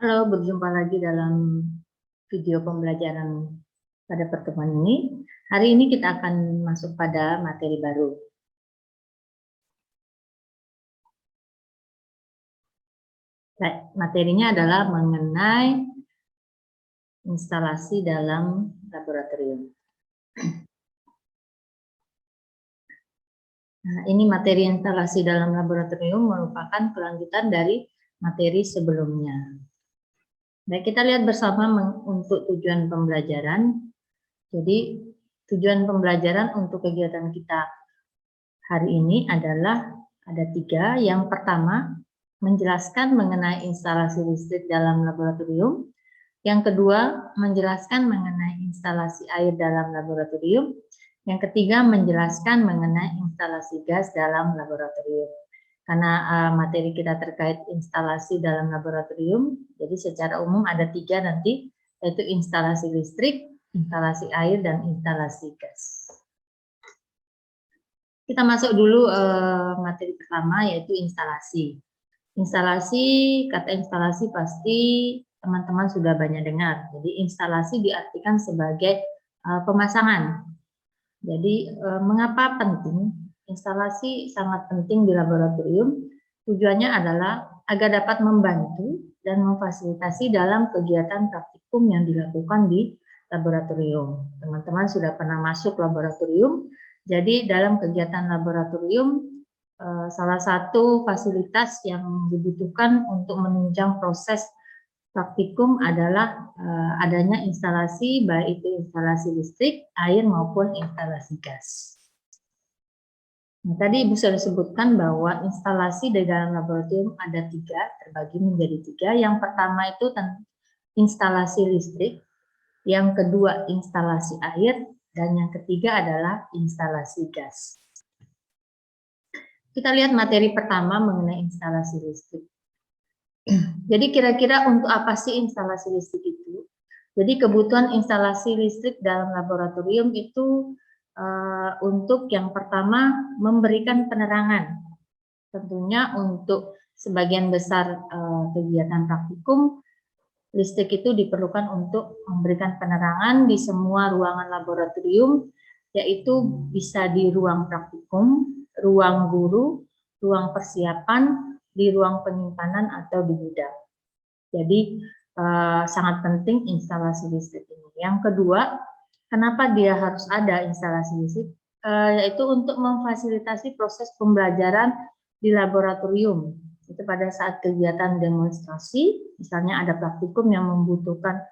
Halo, berjumpa lagi dalam video pembelajaran pada pertemuan ini. Hari ini kita akan masuk pada materi baru. Materinya adalah mengenai instalasi dalam laboratorium. Nah, ini materi instalasi dalam laboratorium merupakan kelanjutan dari materi sebelumnya. Baik, kita lihat bersama untuk tujuan pembelajaran. Jadi, tujuan pembelajaran untuk kegiatan kita hari ini adalah ada 3. Yang pertama, menjelaskan mengenai instalasi listrik dalam laboratorium. Yang kedua, menjelaskan mengenai instalasi air dalam laboratorium. Yang ketiga, menjelaskan mengenai instalasi gas dalam laboratorium. Karena materi kita terkait instalasi dalam laboratorium, jadi secara umum ada 3 nanti, yaitu instalasi listrik, instalasi air, dan instalasi gas. Kita masuk dulu materi pertama, yaitu instalasi. Instalasi, kata instalasi pasti teman-teman sudah banyak dengar. Jadi instalasi diartikan sebagai pemasangan. Jadi mengapa penting? Instalasi sangat penting di laboratorium. Tujuannya adalah agar dapat membantu dan memfasilitasi dalam kegiatan praktikum yang dilakukan di laboratorium. Teman-teman sudah pernah masuk laboratorium. Jadi dalam kegiatan laboratorium, salah satu fasilitas yang dibutuhkan untuk menunjang proses praktikum adalah adanya instalasi, baik itu instalasi listrik, air, maupun instalasi gas. Nah, tadi Ibu sudah sebutkan bahwa instalasi di dalam laboratorium ada 3, terbagi menjadi 3. Yang pertama itu instalasi listrik, yang kedua instalasi air, dan yang ketiga adalah instalasi gas. Kita lihat materi pertama mengenai instalasi listrik. Jadi kira-kira untuk apa sih instalasi listrik itu? Jadi kebutuhan instalasi listrik dalam laboratorium itu untuk yang pertama memberikan penerangan. Tentunya untuk sebagian besar kegiatan praktikum, listrik itu diperlukan untuk memberikan penerangan di semua ruangan laboratorium, yaitu bisa di ruang praktikum, ruang guru, ruang persiapan, di ruang penyimpanan atau di gudang. Jadi sangat penting instalasi listrik ini. Yang kedua, kenapa dia harus ada instalasi listrik? Yaitu untuk memfasilitasi proses pembelajaran di laboratorium. Itu pada saat kegiatan demonstrasi, misalnya ada praktikum yang membutuhkan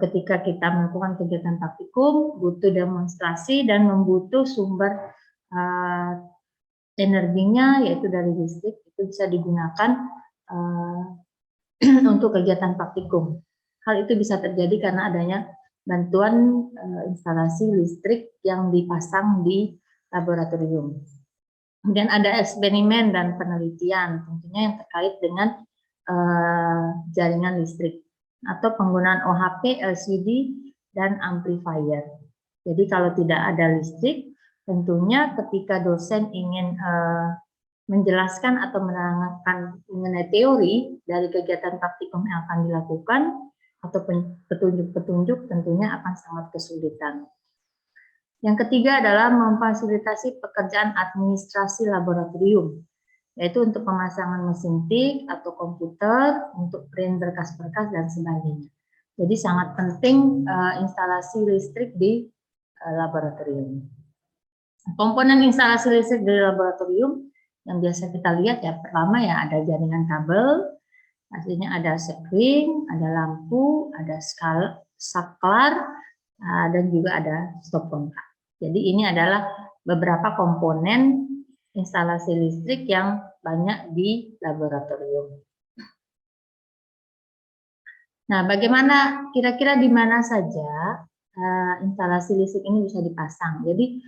ketika kita melakukan kegiatan praktikum, butuh demonstrasi dan membutuh sumber energinya, yaitu dari listrik, itu bisa digunakan untuk kegiatan praktikum. Hal itu bisa terjadi karena adanya bantuan instalasi listrik yang dipasang di laboratorium. Kemudian ada eksperimen dan penelitian, tentunya yang terkait dengan jaringan listrik atau penggunaan OHP, LCD, dan amplifier. Jadi kalau tidak ada listrik, tentunya ketika dosen ingin menjelaskan atau menerangkan mengenai teori dari kegiatan praktikum yang akan dilakukan atau petunjuk-petunjuk tentunya akan sangat kesulitan. Yang ketiga adalah memfasilitasi pekerjaan administrasi laboratorium, yaitu untuk pemasangan mesin tik atau komputer, untuk print berkas-berkas dan sebagainya. Jadi sangat penting instalasi listrik di laboratorium. Komponen instalasi listrik di laboratorium yang biasa kita lihat ya, pertama ya ada jaringan kabel, artinya ada sekring, ada lampu, ada saklar, dan juga ada stop kontak. Jadi ini adalah beberapa komponen instalasi listrik yang banyak di laboratorium. Nah, bagaimana kira-kira di mana saja instalasi listrik ini bisa dipasang? Jadi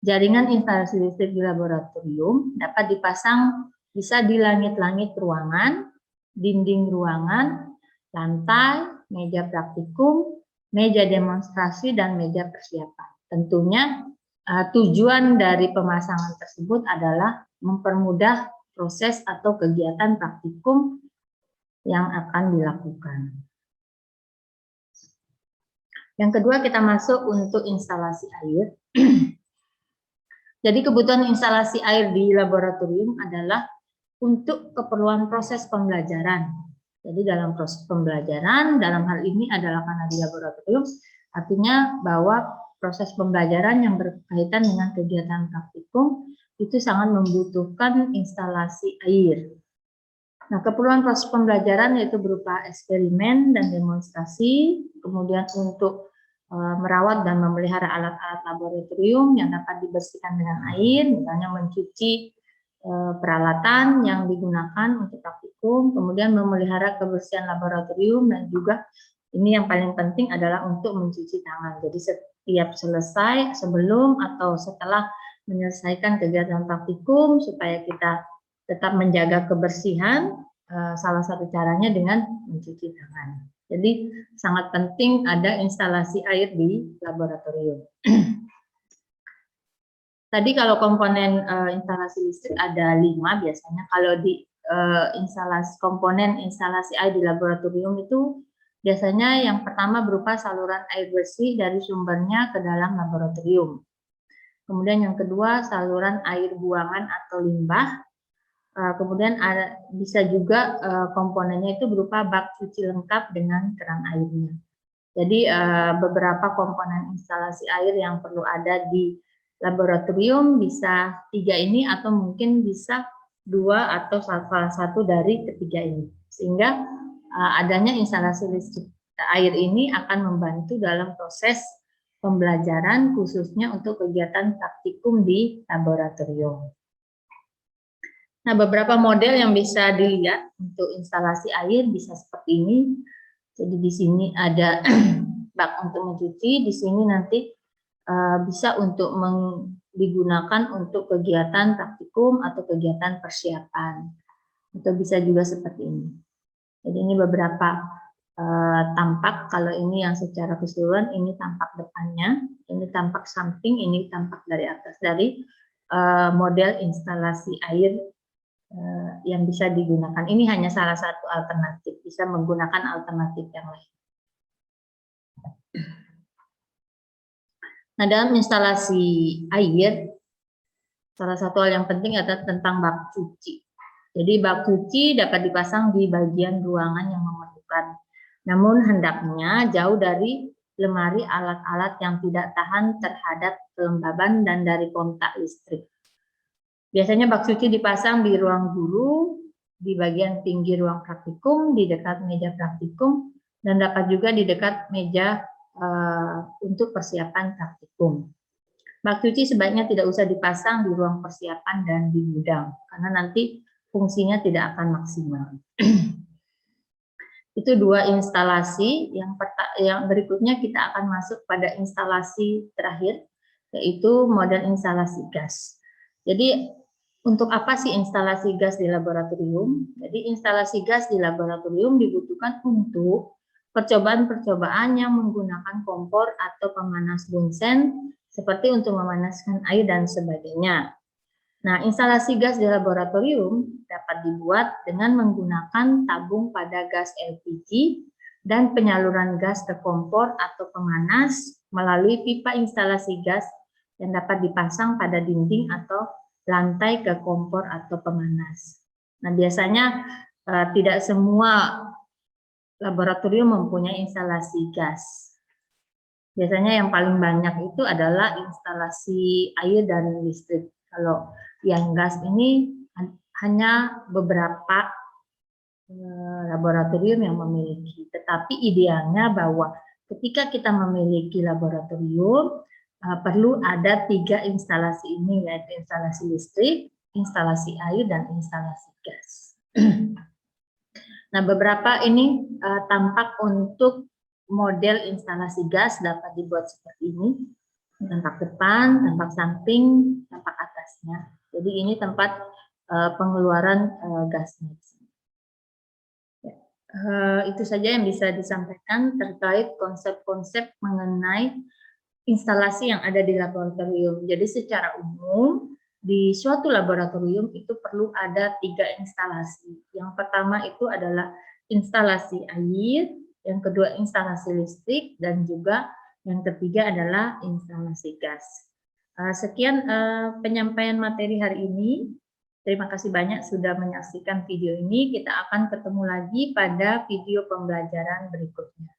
jaringan instalasi listrik di laboratorium dapat dipasang bisa di langit-langit ruangan, dinding ruangan, lantai, meja praktikum, meja demonstrasi, dan meja persiapan. Tentunya tujuan dari pemasangan tersebut adalah mempermudah proses atau kegiatan praktikum yang akan dilakukan. Yang kedua, kita masuk untuk instalasi air. Jadi kebutuhan instalasi air di laboratorium adalah untuk keperluan proses pembelajaran. Jadi dalam proses pembelajaran, dalam hal ini adalah karena di laboratorium, artinya bahwa proses pembelajaran yang berkaitan dengan kegiatan praktikum itu sangat membutuhkan instalasi air. Nah, keperluan proses pembelajaran yaitu berupa eksperimen dan demonstrasi, kemudian untuk merawat dan memelihara alat-alat laboratorium yang dapat dibersihkan dengan air, misalnya mencuci peralatan yang digunakan untuk praktikum, kemudian memelihara kebersihan laboratorium, dan juga ini yang paling penting adalah untuk mencuci tangan. Jadi setiap selesai, sebelum atau setelah menyelesaikan kegiatan praktikum, supaya kita tetap menjaga kebersihan, salah satu caranya dengan mencuci tangan. Jadi sangat penting ada instalasi air di laboratorium. Tadi kalau komponen instalasi listrik ada 5 biasanya. Kalau di komponen instalasi air di laboratorium itu biasanya yang pertama berupa saluran air bersih dari sumbernya ke dalam laboratorium. Kemudian yang kedua saluran air buangan atau limbah. Kemudian bisa juga komponennya itu berupa bak cuci lengkap dengan keran airnya. Jadi beberapa komponen instalasi air yang perlu ada di laboratorium bisa 3 ini, atau mungkin bisa 2 atau salah satu dari ketiga ini. Sehingga adanya instalasi listrik air ini akan membantu dalam proses pembelajaran khususnya untuk kegiatan praktikum di laboratorium. Nah, beberapa model yang bisa dilihat untuk instalasi air bisa seperti ini. Jadi di sini ada bak untuk mencuci, di sini nanti bisa untuk digunakan untuk kegiatan praktikum atau kegiatan persiapan. Atau bisa juga seperti ini. Jadi ini beberapa tampak, kalau ini yang secara keseluruhan, ini tampak depannya, ini tampak samping, ini tampak dari atas, dari model instalasi air yang bisa digunakan. Ini hanya salah satu alternatif, bisa menggunakan alternatif yang lain. Nah, dalam instalasi air, salah satu hal yang penting adalah tentang bak cuci. Jadi bak cuci dapat dipasang di bagian ruangan yang memerlukan. Namun hendaknya jauh dari lemari alat-alat yang tidak tahan terhadap kelembaban dan dari kontak listrik. Biasanya bak cuci dipasang di ruang guru, di bagian tinggi ruang praktikum, di dekat meja praktikum, dan dapat juga di dekat meja untuk persiapan praktikum. Bak cuci sebaiknya tidak usah dipasang di ruang persiapan dan di gudang, karena nanti fungsinya tidak akan maksimal. Itu 2 instalasi. Yang berikutnya kita akan masuk pada instalasi terakhir, yaitu model instalasi gas. Jadi untuk apa sih instalasi gas di laboratorium? Jadi instalasi gas di laboratorium dibutuhkan untuk percobaan-percobaan yang menggunakan kompor atau pemanas bunsen, seperti untuk memanaskan air dan sebagainya. Nah, instalasi gas di laboratorium dapat dibuat dengan menggunakan tabung pada gas LPG dan penyaluran gas ke kompor atau pemanas melalui pipa instalasi gas yang dapat dipasang pada dinding atau lantai ke kompor atau pemanas. Nah, biasanya tidak semua laboratorium mempunyai instalasi gas. Biasanya yang paling banyak itu adalah instalasi air dan listrik. Kalau yang gas ini hanya beberapa laboratorium yang memiliki. Tetapi idealnya bahwa ketika kita memiliki laboratorium, perlu ada 3 instalasi ini, yaitu instalasi listrik, instalasi air, dan instalasi gas. Nah, beberapa ini tampak untuk model instalasi gas dapat dibuat seperti ini. Tampak depan, tampak samping, tampak atasnya. Jadi ini tempat pengeluaran gasnya. Itu saja yang bisa disampaikan terkait konsep-konsep mengenai instalasi yang ada di laboratorium. Jadi secara umum di suatu laboratorium itu perlu ada 3 instalasi. Yang pertama itu adalah instalasi air, yang kedua instalasi listrik, dan juga yang ketiga adalah instalasi gas. Sekian penyampaian materi hari ini. Terima kasih banyak sudah menyaksikan video ini. Kita akan ketemu lagi pada video pembelajaran berikutnya.